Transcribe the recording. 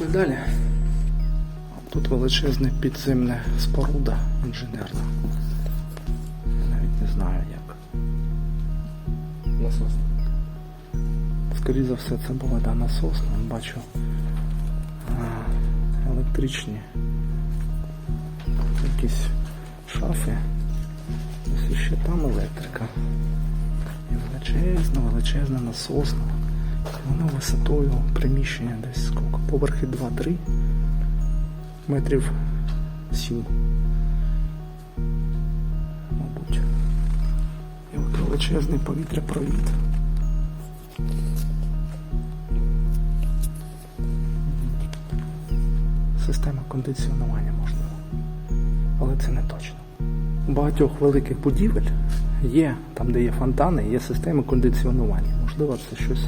Пішли далі. Тут величезна підземна споруда інженерна. Я навіть не знаю як. Насос. Скоріше за все це була насос. Бачу електричні якісь шафи. Ось ще там електрика. І величезна насосна. Воно висотою приміщення десь скільки? Поверхи 2-3 метрів 7. Мабуть. І от величезний повітряпровід. Система кондиціонування можливо. Але це не точно. У багатьох великих будівель є, там де є фонтани, є системи кондиціонування. Можливо, це щось